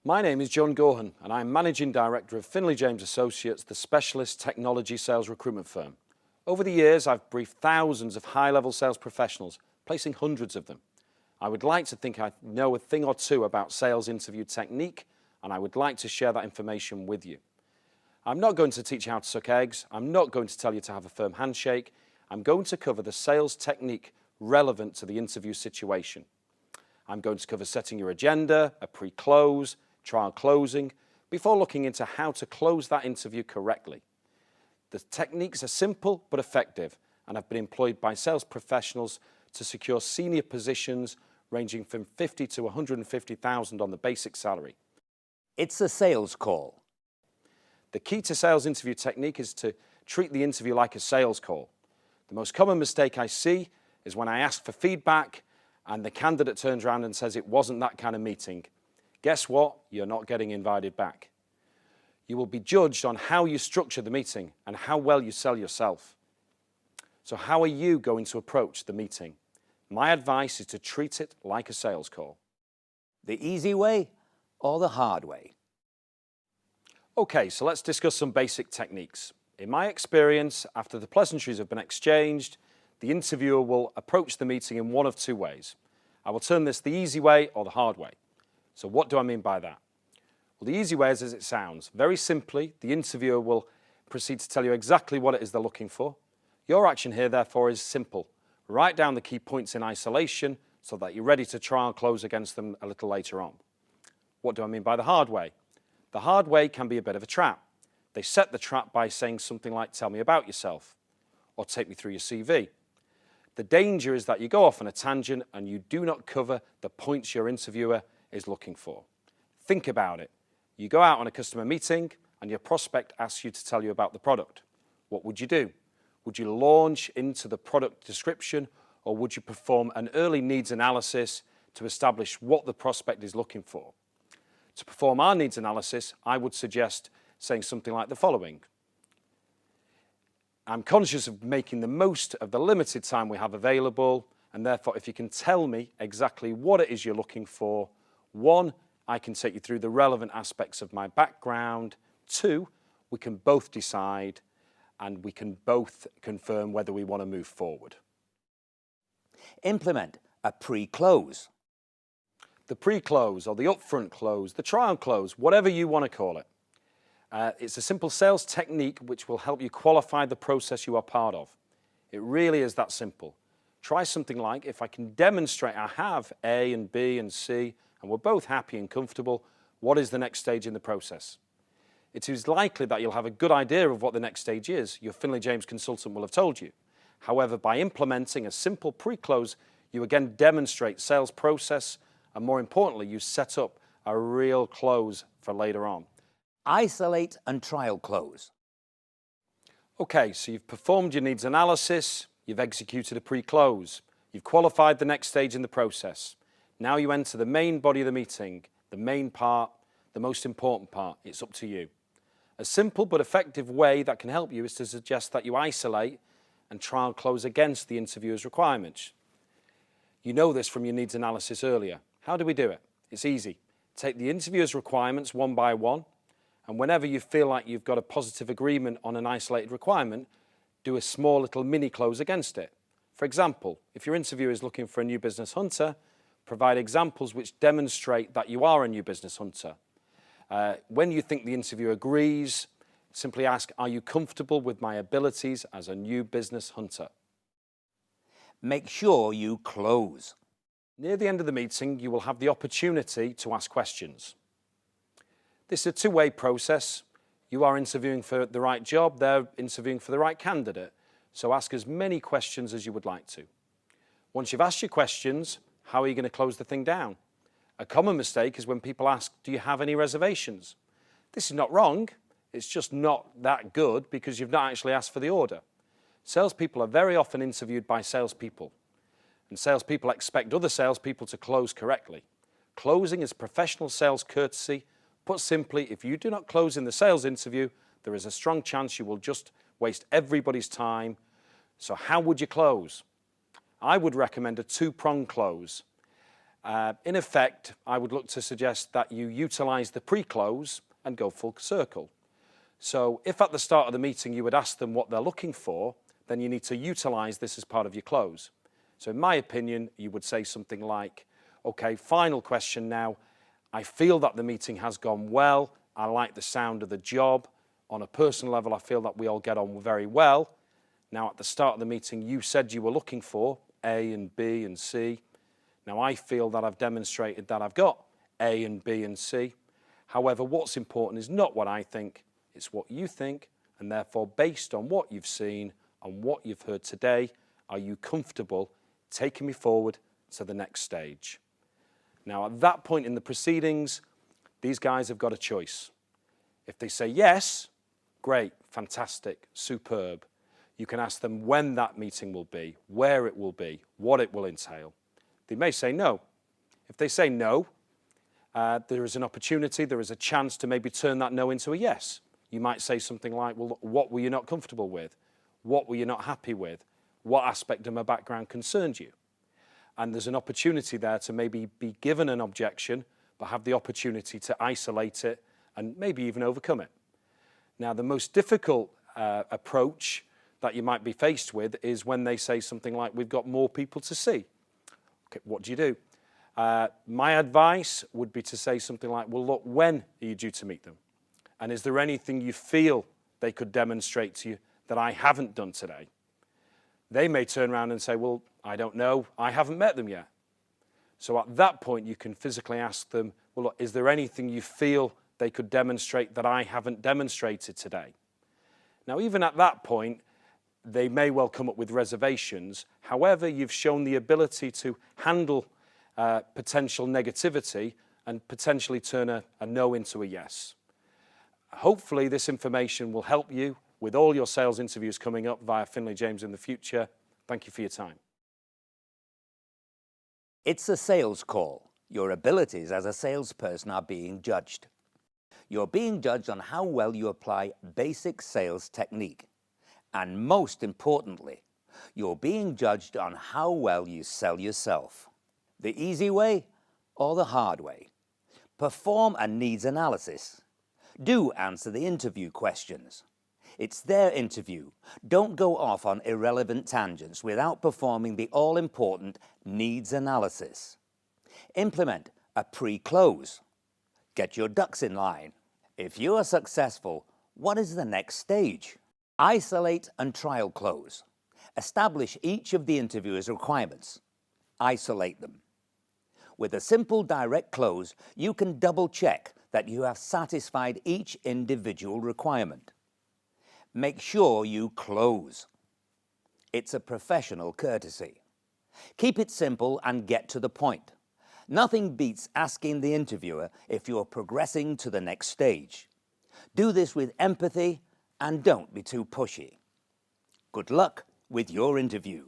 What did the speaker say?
My name is John Gaughan and I'm Managing Director of Finlay Associates, the specialist technology sales recruitment firm. Over the years, I've briefed thousands of high-level sales professionals, placing hundreds of them. I would like to think I know a thing or two about sales interview technique, and I would like to share that information with you. I'm not going to teach you how to suck eggs. I'm not going to tell you to have a firm handshake. I'm going to cover the sales technique relevant to the interview situation. I'm going to cover setting your agenda, a pre-close, trial closing, before looking into how to close that interview correctly. The techniques are simple but effective and have been employed by sales professionals to secure senior positions ranging from $50,000 to $150,000 on the basic salary. It's a sales call. The key to sales interview technique is to treat the interview like a sales call. The most common mistake I see is when I ask for feedback and the candidate turns around and says it wasn't that kind of meeting. Guess what? You're not getting invited back. You will be judged on how you structure the meeting and how well you sell yourself. So how are you going to approach the meeting? My advice is to treat it like a sales call. The easy way or the hard way? Okay, so let's discuss some basic techniques. In my experience, after the pleasantries have been exchanged, the interviewer will approach the meeting in one of two ways. I will term this the easy way or the hard way. So what do I mean by that? Well, the easy way is as it sounds. Very simply, the interviewer will proceed to tell you exactly what it is they're looking for. Your action here, therefore, is simple. Write down the key points in isolation so that you're ready to try and close against them a little later on. What do I mean by the hard way? The hard way can be a bit of a trap. They set the trap by saying something like, tell me about yourself, or take me through your CV. The danger is that you go off on a tangent and you do not cover the points your interviewer is looking for. Think about it. You go out on a customer meeting and your prospect asks you to tell you about the product. What would you do? Would you launch into the product description, or would you perform an early needs analysis to establish what the prospect is looking for? To perform our needs analysis, I would suggest saying something like the following. I'm conscious of making the most of the limited time we have available, and therefore if you can tell me exactly what it is you're looking for, 1, I can take you through the relevant aspects of my background. 2, we can both decide and we can both confirm whether we want to move forward. Implement a pre-close. The pre-close or the upfront close, the trial close, whatever you want to call it. It's a simple sales technique which will help you qualify the process you are part of. It really is that simple. Try something like, if I can demonstrate I have A and B and C and we're both happy and comfortable, what is the next stage in the process? It is likely that you'll have a good idea of what the next stage is. Your Finlay James consultant will have told you. However, by implementing a simple pre-close, you again demonstrate sales process, and more importantly, you set up a real close for later on. Isolate and trial close. Okay, so you've performed your needs analysis, you've executed a pre-close, you've qualified the next stage in the process. Now you enter the main body of the meeting, the main part, the most important part. It's up to you. A simple but effective way that can help you is to suggest that you isolate and trial close against the interviewer's requirements. You know this from your needs analysis earlier. How do we do it? It's easy. Take the interviewer's requirements one by one, and whenever you feel like you've got a positive agreement on an isolated requirement, do a small little mini close against it. For example, if your interviewer is looking for a new business hunter, provide examples which demonstrate that you are a new business hunter. When you think the interviewer agrees, simply ask, are you comfortable with my abilities as a new business hunter? Make sure you close. Near the end of the meeting, you will have the opportunity to ask questions. This is a two-way process. You are interviewing for the right job, they're interviewing for the right candidate. So ask as many questions as you would like to. Once you've asked your questions, how are you going to close the thing down? A common mistake is when people ask, do you have any reservations? This is not wrong, it's just not that good because you've not actually asked for the order. Salespeople are very often interviewed by salespeople, and salespeople expect other salespeople to close correctly. Closing is professional sales courtesy. Put simply, if you do not close in the sales interview, there is a strong chance you will just waste everybody's time. So how would you close? I would recommend a two-pronged close. In effect, I would look to suggest that you utilise the pre-close and go full circle. So if at the start of the meeting you would ask them what they're looking for, then you need to utilise this as part of your close. So in my opinion, you would say something like, okay, final question now. I feel that the meeting has gone well. I like the sound of the job. On a personal level, I feel that we all get on very well. Now, at the start of the meeting, you said you were looking for A and B and C. Now, I feel that I've demonstrated that I've got A and B and C. However, what's important is not what I think, it's what you think, and therefore, based on what you've seen and what you've heard today, are you comfortable taking me forward to the next stage? Now, at that point in the proceedings, these guys have got a choice. If they say yes, great, fantastic, superb. You can ask them when that meeting will be, where it will be, what it will entail. They may say no. If they say no, there is an opportunity, there is a chance to maybe turn that no into a yes. You might say something like, well, what were you not comfortable with? What were you not happy with? What aspect of my background concerned you? And there's an opportunity there to maybe be given an objection, but have the opportunity to isolate it and maybe even overcome it. Now, the most difficult approach that you might be faced with is when they say something like, we've got more people to see. Okay, what do? My advice would be to say something like, well, look, when are you due to meet them? And is there anything you feel they could demonstrate to you that I haven't done today? They may turn around and say, well, I don't know, I haven't met them yet. So at that point, you can physically ask them, well, look, is there anything you feel they could demonstrate that I haven't demonstrated today? Now, even at that point, they may well come up with reservations. However, you've shown the ability to handle potential negativity and potentially turn a no into a yes. Hopefully, this information will help you with all your sales interviews coming up via Finlay James in the future. Thank you for your time. It's a sales call. Your abilities as a salesperson are being judged. You're being judged on how well you apply basic sales technique. And most importantly, you're being judged on how well you sell yourself. The easy way or the hard way? Perform a needs analysis. Do answer the interview questions. It's their interview. Don't go off on irrelevant tangents without performing the all-important needs analysis. Implement a pre-close. Get your ducks in line. If you are successful, what is the next stage? Isolate and trial close. Establish each of the interviewer's requirements. Isolate them. With a simple direct close, you can double-check that you have satisfied each individual requirement. Make sure you close. It's a professional courtesy. Keep it simple and get to the point. Nothing beats asking the interviewer if you're progressing to the next stage. Do this with empathy and don't be too pushy. Good luck with your interview.